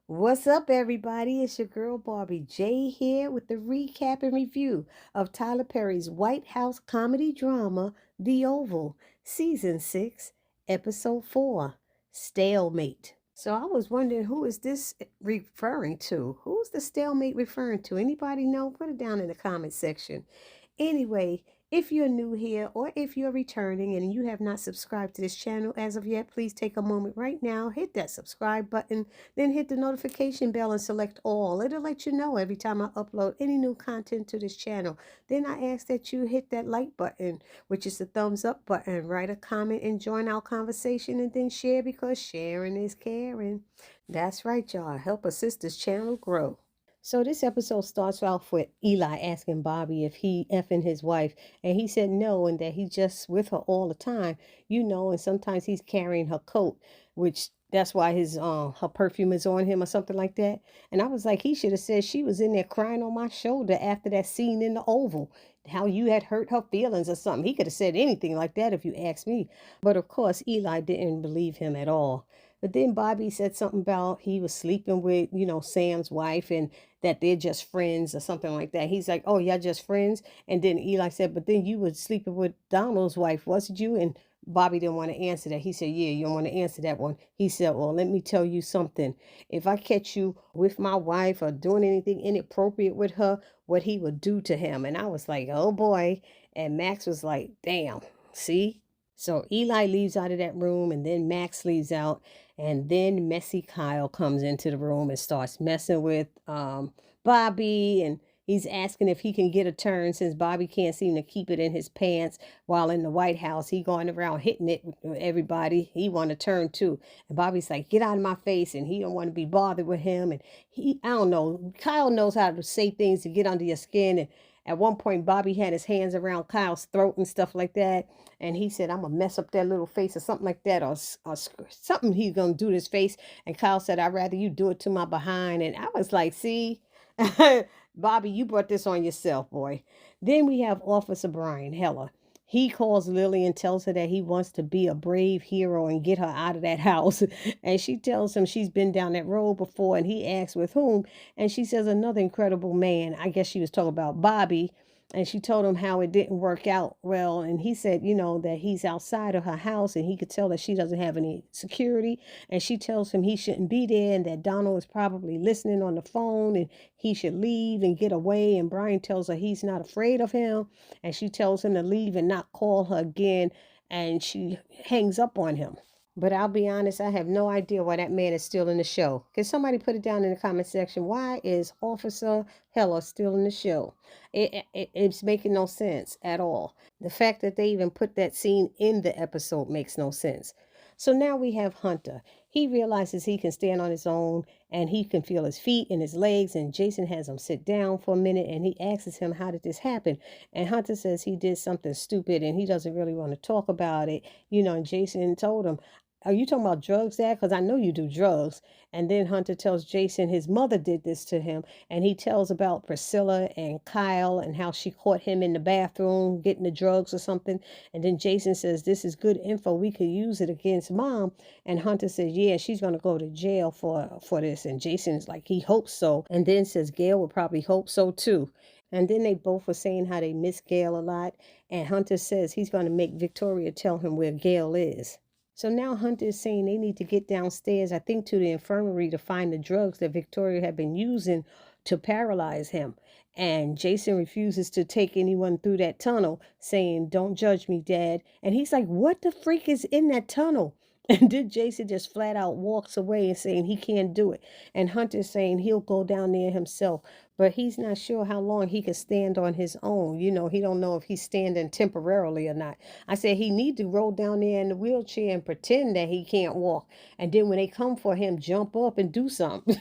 What's up, everybody? It's your girl Barbie J here with the recap and review of Tyler Perry's White House comedy drama, The Oval, Season 6, Episode 4, Stalemate. So I was wondering, who is this referring to? Who's the stalemate referring to? Anybody know? Put it down in the comment section. Anyway, if you're new here or if you're returning and you have not subscribed to this channel as of yet, please take a moment right now, hit that subscribe button, then hit the notification bell and select all. It'll let you know every time I upload any new content to this channel. Then I ask that you hit that like button, which is the thumbs up button. Write a comment and join our conversation, and then share, because sharing is caring. That's right, y'all. Help a sister's channel grow. So this episode starts off with Eli asking Bobby if he effing his wife, and he said no, and that he's just with her all the time, and sometimes he's carrying her coat, which that's why his her perfume is on him or something like that. And I was like, he should have said she was in there crying on my shoulder after that scene in the Oval, how you had hurt her feelings or something. He could have said anything like that if you asked me. But of course, Eli didn't believe him at all. But then Bobby said something about he was sleeping with, Sam's wife, and that they're just friends or something like that. He's like, oh, y'all just friends? And then Eli said, but then you were sleeping with Donald's wife, wasn't you? And Bobby didn't want to answer that. He said, yeah, you don't want to answer that one. He said, well, let me tell you something. If I catch you with my wife or doing anything inappropriate with her, what he would do to him. And I was like, oh boy. And Max was like, damn, see? So Eli leaves out of that room, and then Max leaves out, and then messy Kyle comes into the room and starts messing with Bobby, and he's asking if he can get a turn since Bobby can't seem to keep it in his pants while in the White House. He going around hitting it with everybody. He want a turn too. And Bobby's like, get out of my face, and he don't want to be bothered with him. And I don't know, Kyle knows how to say things to get under your skin. And at one point, Bobby had his hands around Kyle's throat and stuff like that. And he said, I'm going to mess up that little face or something like that, or something he's going to do to his face. And Kyle said, I'd rather you do it to my behind. And I was like, see, Bobby, you brought this on yourself, boy. Then we have Officer Brian Heller. He calls Lily and tells her that he wants to be a brave hero and get her out of that house. And she tells him she's been down that road before, and he asks with whom. And she says another incredible man. I guess she was talking about Bobby. And she told him how it didn't work out well. And he said, that he's outside of her house and he could tell that she doesn't have any security. And she tells him he shouldn't be there and that Donald is probably listening on the phone and he should leave and get away. And Brian tells her he's not afraid of him. And she tells him to leave and not call her again. And she hangs up on him. But I'll be honest, I have no idea why that man is still in the show. Can somebody put it down in the comment section? Why is Officer Heller still in the show? It's making no sense at all. The fact that they even put that scene in the episode makes no sense. So now we have Hunter. He realizes he can stand on his own and he can feel his feet and his legs. And Jason has him sit down for a minute and he asks him, how did this happen? And Hunter says he did something stupid and he doesn't really want to talk about it. And Jason told him, are you talking about drugs, Dad? Because I know you do drugs. And then Hunter tells Jason his mother did this to him. And he tells about Priscilla and Kyle and how she caught him in the bathroom getting the drugs or something. And then Jason says, this is good info. We could use it against Mom. And Hunter says, yeah, she's going to go to jail for this. And Jason's like, he hopes so. And then says Gail would probably hope so too. And then they both were saying how they miss Gail a lot. And Hunter says he's going to make Victoria tell him where Gail is. So now Hunter is saying they need to get downstairs, I think, to the infirmary to find the drugs that Victoria had been using to paralyze him. And Jason refuses to take anyone through that tunnel, saying, don't judge me, Dad. And he's like, what the freak is in that tunnel? And then Jason just flat out walks away and saying he can't do it. And Hunter's saying he'll go down there himself. But he's not sure how long he can stand on his own. He don't know if he's standing temporarily or not. I said he need to roll down there in the wheelchair and pretend that he can't walk. And then when they come for him, jump up and do something,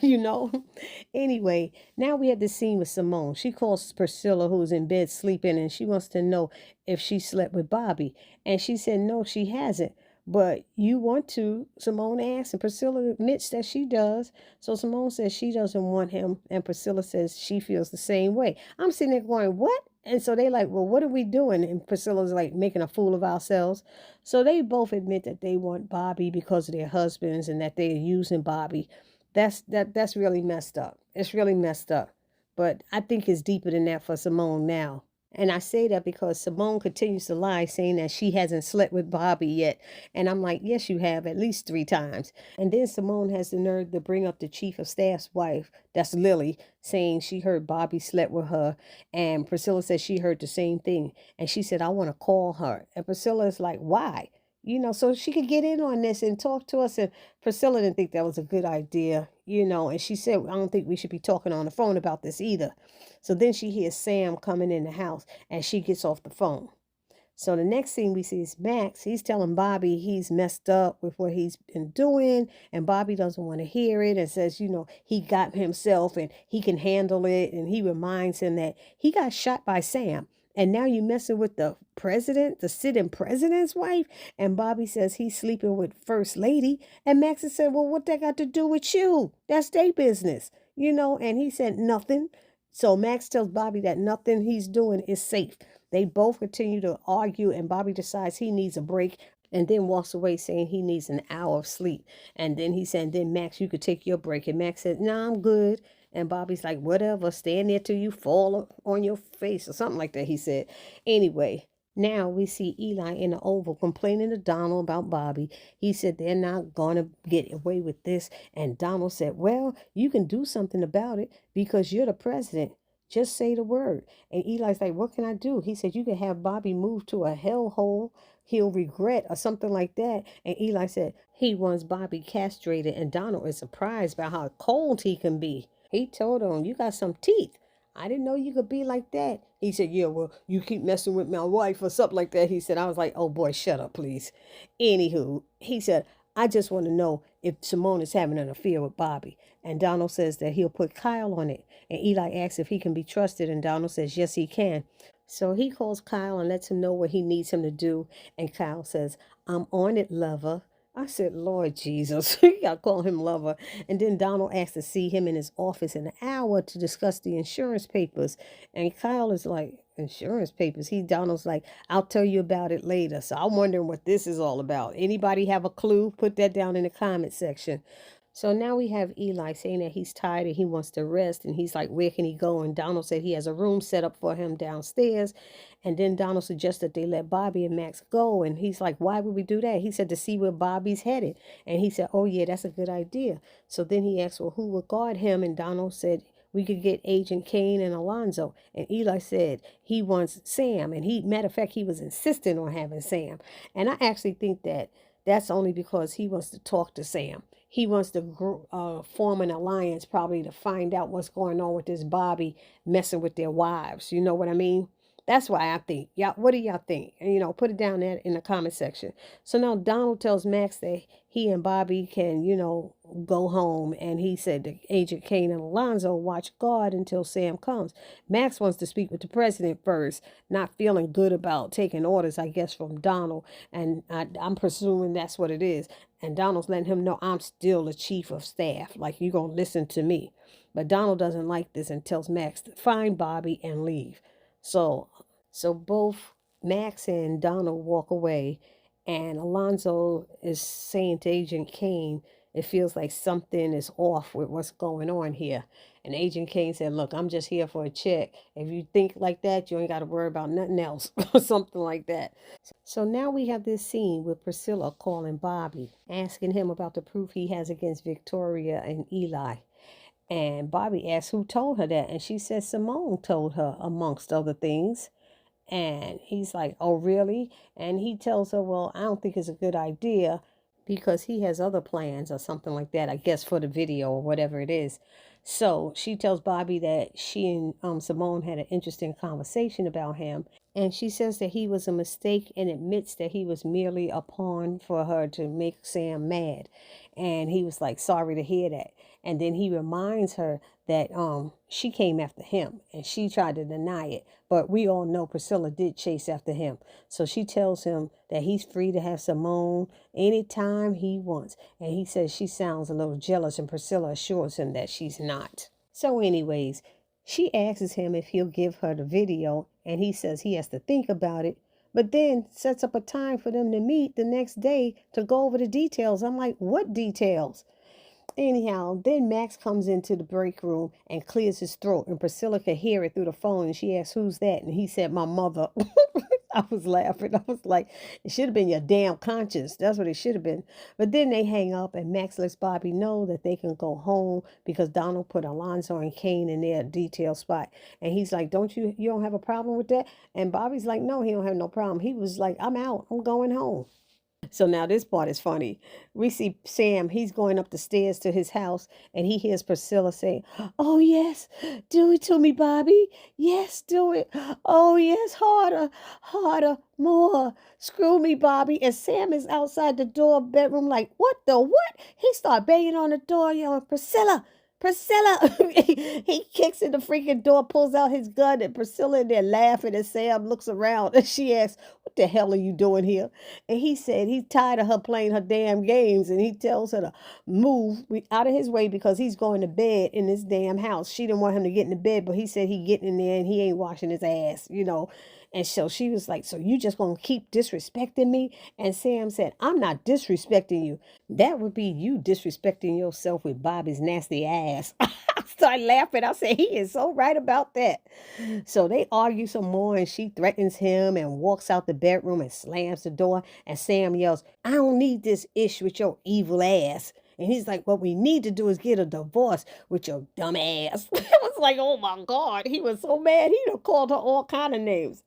Anyway, now we have the scene with Simone. She calls Priscilla, who's in bed sleeping, and she wants to know if she slept with Bobby. And she said, no, she hasn't. But you want to, Simone asks, and Priscilla admits that she does. So Simone says she doesn't want him, and Priscilla says she feels the same way. I'm sitting there going, what? And so they like, well, what are we doing? And Priscilla's like making a fool of ourselves. So they both admit that they want Bobby because of their husbands and that they're using Bobby. That's really messed up. It's really messed up. But I think it's deeper than that for Simone now. And I say that because Simone continues to lie, saying that she hasn't slept with Bobby yet. And I'm like, yes, you have, at least 3 times. And then Simone has the nerve to bring up the chief of staff's wife, that's Lily, saying she heard Bobby slept with her. And Priscilla said she heard the same thing. And she said, I want to call her. And Priscilla is like, why? So she could get in on this and talk to us. And Priscilla didn't think that was a good idea, and she said, I don't think we should be talking on the phone about this either. So then she hears Sam coming in the house and she gets off the phone. So the next thing we see is Max. He's telling Bobby he's messed up with what he's been doing, and Bobby doesn't want to hear it and says, he got himself and he can handle it. And he reminds him that he got shot by Sam. And now you messing with the president, the sitting president's wife? And Bobby says he's sleeping with First Lady. And Max has said, well, what that got to do with you? That's their business, and he said nothing. So Max tells Bobby that nothing he's doing is safe. They both continue to argue, and Bobby decides he needs a break and then walks away saying he needs an hour of sleep. And then he said, then Max, you could take your break. And Max said, nah, I'm good. And Bobby's like, whatever, stand there till you fall on your face or something like that, he said. Anyway, now we see Eli in the Oval complaining to Donald about Bobby. He said they're not going to get away with this. And Donald said, well, you can do something about it because you're the president. Just say the word. And Eli's like, what can I do? He said, you can have Bobby move to a hellhole he'll regret or something like that. And Eli said he wants Bobby castrated. And Donald is surprised by how cold he can be. He told him, you got some teeth. I didn't know you could be like that. He said, yeah, well, you keep messing with my wife or something like that. He said, I was like, oh boy, shut up, please. Anywho, he said, I just want to know if Simone is having an affair with Bobby. And Donald says that he'll put Kyle on it. And Eli asks if he can be trusted. And Donald says, yes, he can. So he calls Kyle and lets him know what he needs him to do. And Kyle says, I'm on it, lover. I said, Lord Jesus, you got to call him lover. And then Donald asked to see him in his office in an hour to discuss the insurance papers. And Kyle is like, insurance papers? Donald's like, I'll tell you about it later. So I'm wondering what this is all about. Anybody have a clue? Put that down in the comment section. So now we have Eli saying that he's tired and he wants to rest. And he's like, where can he go? And Donald said he has a room set up for him downstairs. And then Donald suggests that they let Bobby and Max go. And he's like, why would we do that? He said to see where Bobby's headed. And he said, oh, yeah, that's a good idea. So then he asked, well, who would guard him? And Donald said, we could get Agent Kane and Alonzo. And Eli said he wants Sam. And matter of fact, he was insistent on having Sam. And I actually think that that's only because he wants to talk to Sam. He wants to form an alliance probably to find out what's going on with this Bobby messing with their wives. You know what I mean? That's why I think. Yeah, what do y'all think? And, put it down there in the comment section. So now Donald tells Max that he and Bobby can, go home. And he said that Agent Kane and Alonzo watch guard until Sam comes. Max wants to speak with the president first, not feeling good about taking orders, I guess, from Donald. And I'm presuming that's what it is. And Donald's letting him know I'm still the chief of staff. Like, you're going to listen to me. But Donald doesn't like this and tells Max to find Bobby and leave. So both Max and Donald walk away, and Alonzo is saying to Agent Kane, it feels like something is off with what's going on here. And Agent Kane said, look, I'm just here for a check. If you think like that, you ain't got to worry about nothing else or something like that. So now we have this scene with Priscilla calling Bobby, asking him about the proof he has against Victoria and Eli. And Bobby asks who told her that. And she says Simone told her, amongst other things. And he's like, oh, really? And he tells her, well, I don't think it's a good idea because he has other plans or something like that, I guess, for the video or whatever it is. So she tells Bobby that she and Simone had an interesting conversation about him. And she says that he was a mistake and admits that he was merely a pawn for her to make Sam mad. And he was like, sorry to hear that. And then he reminds her that she came after him and she tried to deny it. But we all know Priscilla did chase after him. So she tells him that he's free to have Simone anytime he wants. And he says she sounds a little jealous, and Priscilla assures him that she's not. So anyways, she asks him if he'll give her the video, and he says he has to think about it, but then sets up a time for them to meet the next day to go over the details. I'm like, what details? Anyhow, then Max comes into the break room and clears his throat, and Priscilla could hear it through the phone, and she asks, "Who's that?" And he said, "My mother." I was laughing. I was like, it should have been your damn conscience. That's what it should have been. But then they hang up, and Max lets Bobby know that they can go home because Donald put Alonzo and Kane in their detail spot. And he's like, you don't have a problem with that? And Bobby's like, no, he don't have no problem. He was like, I'm out. I'm going home. So now this part is funny. We see Sam, he's going up the stairs to his house, and he hears Priscilla say, "Oh, yes, do it to me, Bobby. Yes, do it. Oh, yes, harder, harder, more. Screw me, Bobby." And Sam is outside the door bedroom like, what the what? He start banging on the door, yelling, "Priscilla, Priscilla." He kicks in the freaking door, pulls out his gun, and Priscilla in there laughing, and Sam looks around and she asks, "What the hell are you doing here?" And he said he's tired of her playing her damn games, and he tells her to move out of his way because he's going to bed in this damn house. She didn't want him to get in the bed, but he said he getting in there and he ain't washing his ass, you know. And so she was like, "So you just gonna keep disrespecting me?" And Sam said, "I'm not disrespecting you. That would be you disrespecting yourself with Bobby's nasty ass." I started laughing. I said, he is so right about that. So they argue some more, and she threatens him and walks out the bedroom and slams the door. And Sam yells, "I don't need this ish with your evil ass." And he's like, "What we need to do is get a divorce with your dumb ass." I was like, oh my God. He was so mad. He done called her all kind of names.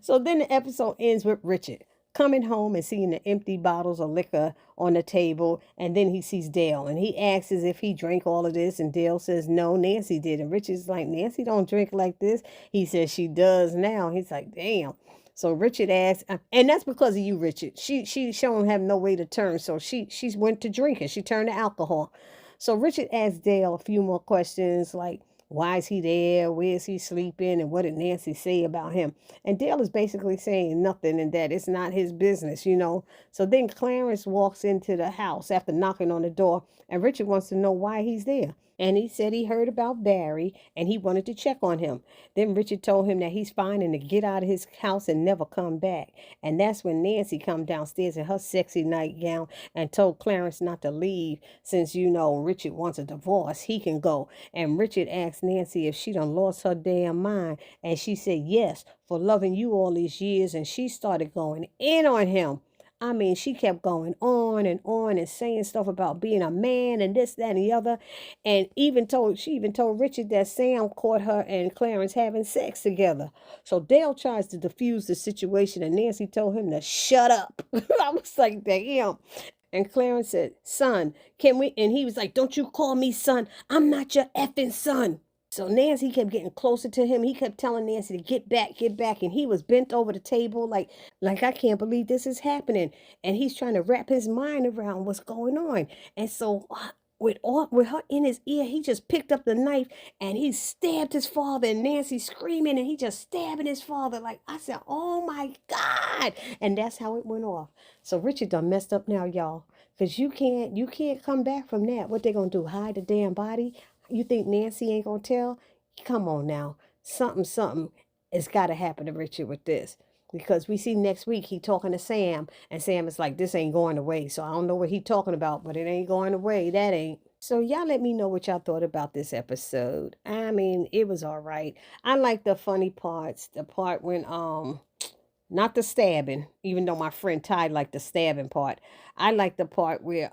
So then the episode ends with Richard coming home and seeing the empty bottles of liquor on the table. And then he sees Dale and he asks if he drank all of this. And Dale says, "No, Nancy did." And Richard's like, "Nancy don't drink like this." He says, "She does now." He's like, damn. So Richard asks, and that's because of you, Richard. She don't have no way to turn. So she's went to drinking. She turned to alcohol. So Richard asked Dale a few more questions like, why is he there? Where is he sleeping? And what did Nancy say about him? And Dale is basically saying nothing and that it's not his business, you know. So then Clarence walks into the house after knocking on the door, and Richard wants to know why he's there. And he said he heard about Barry and he wanted to check on him. Then Richard told him that he's fine and to get out of his house and never come back. And that's when Nancy come downstairs in her sexy nightgown and told Clarence not to leave since, you know, Richard wants a divorce. He can go. And Richard asked Nancy if she done lost her damn mind. And she said yes, for loving you all these years. And she started going in on him. I mean, she kept going on and saying stuff about being a man and this, that, and the other. And she even told Richard that Sam caught her and Clarence having sex together. So Dale tries to defuse the situation and Nancy told him to shut up. I was like, damn. And Clarence said, "Son, can we?" And he was like, "Don't you call me son. I'm not your effing son." So Nancy kept getting closer to him. He kept telling Nancy to get back, get back. And he was bent over the table like I can't believe this is happening. And he's trying to wrap his mind around what's going on. And so with her in his ear, he just picked up the knife and he stabbed his father. And Nancy screaming and he just stabbing his father. Like I said, oh my God. And that's how it went off. So Richard done messed up now, y'all. Because you can't come back from that. What they gonna do? Hide the damn body? You think Nancy ain't gonna tell? Come on now. Something has got to happen to Richard with this. Because we see next week he talking to Sam, and Sam is like, "This ain't going away." So I don't know what he talking about, but it ain't going away. That ain't. So y'all let me know what y'all thought about this episode. I mean, it was all right. I like the funny parts. The part when not the stabbing, even though my friend Ty liked the stabbing part. I like the part where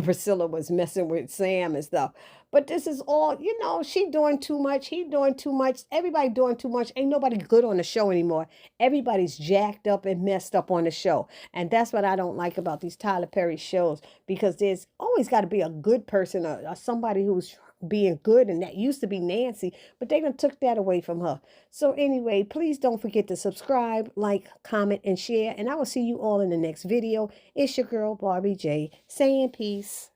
Priscilla was messing with Sam and stuff. But this is all, you know, she doing too much, he doing too much, everybody doing too much. Ain't nobody good on the show anymore. Everybody's jacked up and messed up on the show. And that's what I don't like about these Tyler Perry shows, because there's always got to be a good person or somebody who's being good, and that used to be Nancy, but they done took that away from her. So anyway, please don't forget to subscribe, like, comment, and share, and I will see you all in the next video. It's your girl Barbie J saying peace.